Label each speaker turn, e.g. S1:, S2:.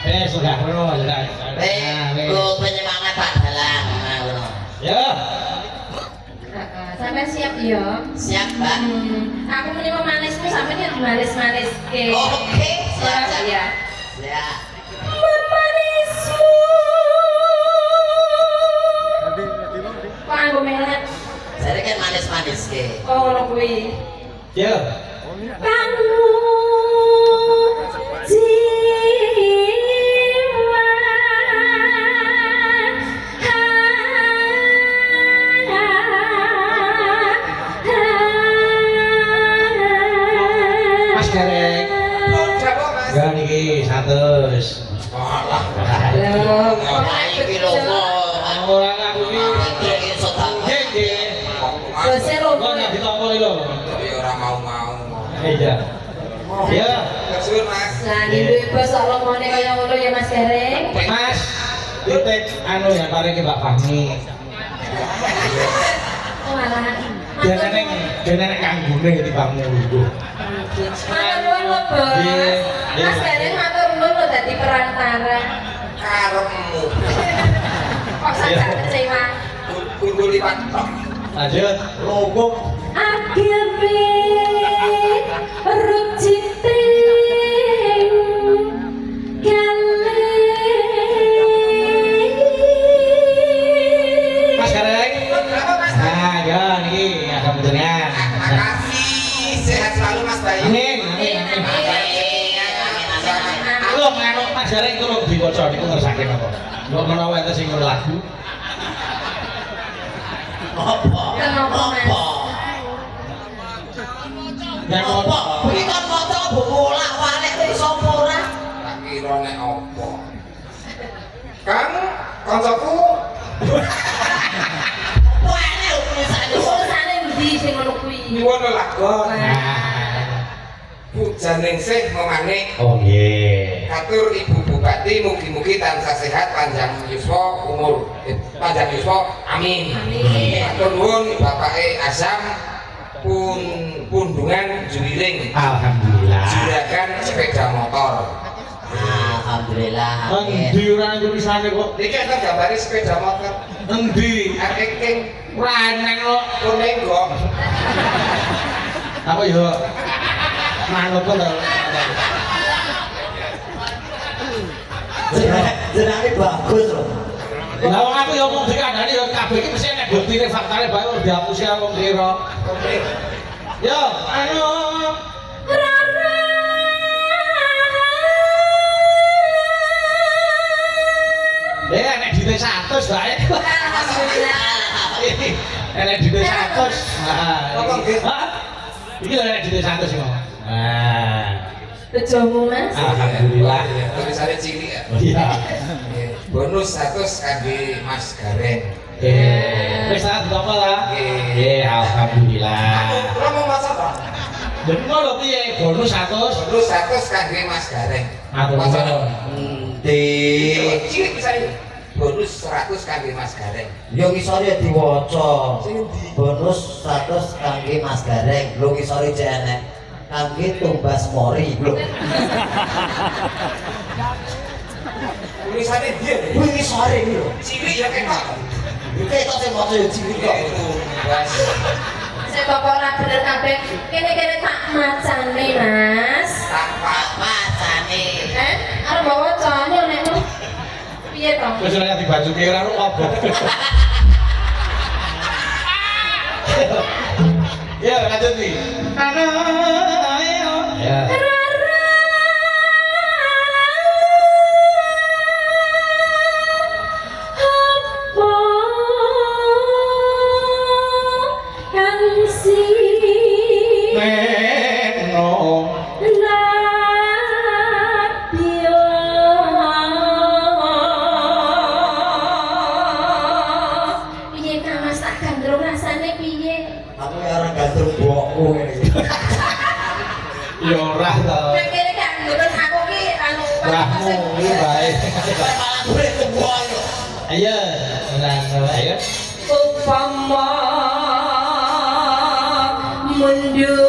S1: Sudah ngono sudah.
S2: Ku penyemangat Pak Dalang ngono.
S1: Ya.
S3: Sampai siap ya?
S2: Siap, Mbak.
S3: Aku muni manismu sampe nek manis-manis ke.
S2: Oke, siap
S3: ya.
S2: Siap.
S3: Manismu. Kok anggo melet?
S2: Jadi kan manis-manis ke.
S3: Oh, ngono kuwi.
S1: Ya.
S3: Kamu jiwa
S1: Mas Gareng. Ya niki 100.
S2: Alah.
S3: Loh,
S2: Ora iki lho kok.
S1: Ora aku iki.
S2: Iki iso tak.
S1: Nggih, nggih.
S3: bose
S1: Kok
S3: robo.
S1: nek ditompo iki lho.
S4: Tapi ora mau-mau.
S1: Iya. Ya.
S4: Kesuwun Mas.
S3: Lah iki bos kok lomone kaya ngono ya Mas Gareng.
S1: Mas, titik anu ya paling Mbak Fahmi.
S3: Oh, alah.
S1: Dene kanggone timbang ngono.
S3: Matur nuwun lho, Bos.
S1: Nggih, nggih.
S3: Mas Gareng matur nuwun lho dadi perantara.
S4: Karepmu.
S3: Kok sampe kecewa?
S4: Kudu lipat tok.
S1: Lanjut. Logok.
S3: Akhirnya rujiting kali.
S1: Mas Gareng. Nah, ya niki agak beneran.
S4: Makasih. Sehat selalu Mas Bayu.
S1: Amin, amin, amin. Lho manuk Mas Gareng iku lho diwaca niku ngersake napa? Mbok menawa enten sing lagu.
S3: Kenapa, Mas?
S1: Nek
S2: Apa? Iki kan maca buku lak-walik iki sapa ora?
S4: Tak kira nek opo. Kang, kancaku.
S2: Wah, ini tulisane.
S3: Tulisane ndi sing ngono kuwi?
S4: Nyuwun lelagon.
S1: Nah.
S4: Pujaning sih memane
S1: Oh nggih.
S4: katur Ibu Bupati mugi-mugi tansah sehat panjang yuswa umur panjang yuswa amin.
S3: Amin.
S4: Matur nuwun Bapake Azam pundungan juwiring
S1: Alhamdulillah.
S4: juragan sepeda motor.
S2: Alhamdulillah.
S1: Endi ora tulisane kok?
S4: Iki kan gambare sepeda motor.
S1: Endi?
S4: Aking
S1: Raneng kok.
S4: kuning kok.
S1: Apa yo? Manut kok.
S2: Jenenge bagus loh.
S1: Lah wong aku yo mung dikandani yo kabeh iki mesti nek buktine faktane bae ora dihapusi wong kira. Yo, anu nek dite 100 bae.
S3: Alhamdulillah.
S1: Nek dite 100. Hah? Iki lho nek dite 100 iki. Nah.
S3: Bejomu, Mas.
S1: Alhamdulillah.
S4: Tulisannya cilik ya.
S1: Oh iya.
S4: Bonus 100 kangge Mas Gareng.
S1: Wis tak apa lah.
S4: Nggih.
S1: Alhamdulillah.
S4: Ora mau maca to?
S1: Bener lho piye? Bonus 100.
S4: Bonus 100 kangge Mas Gareng.
S1: Matur
S4: Maca to?
S1: nuwun.
S4: Cilik bisa ini. Bonus 100 kangge Mas Gareng.
S2: Yo ngisore diwaca.
S4: Sing endi?
S2: Bonus 100 kangge Mas Gareng. Lho ngisore jek enek. Kangge tumbas mori lho.
S4: Tulisannya dia.
S2: Kuwi ngisore iki lho.
S4: Cilik ya ketok.
S2: Iki tok sing maca yo cilik kok.
S4: Tumbas.
S3: Saya bapak ora bener kabeh. Kene-kene tak macane, Mas.
S4: Tak pak.
S2: Macane.
S3: Arep bawa cane nek ngono. Piye to?
S1: Wis ora dibajuke ora apa. Ya, lanjut nih. Ya. Neno.
S3: Piye Kang Mas tak gandrung rasane piye?
S2: Aku ya ora gandrung bokku ngene.
S1: Ya ora to.
S3: Nek kene gak nggon aku ki anu
S1: Rahmu iki bae.
S2: Malah gue tuwa yo.
S1: Ayo, ayo.
S3: upama mundur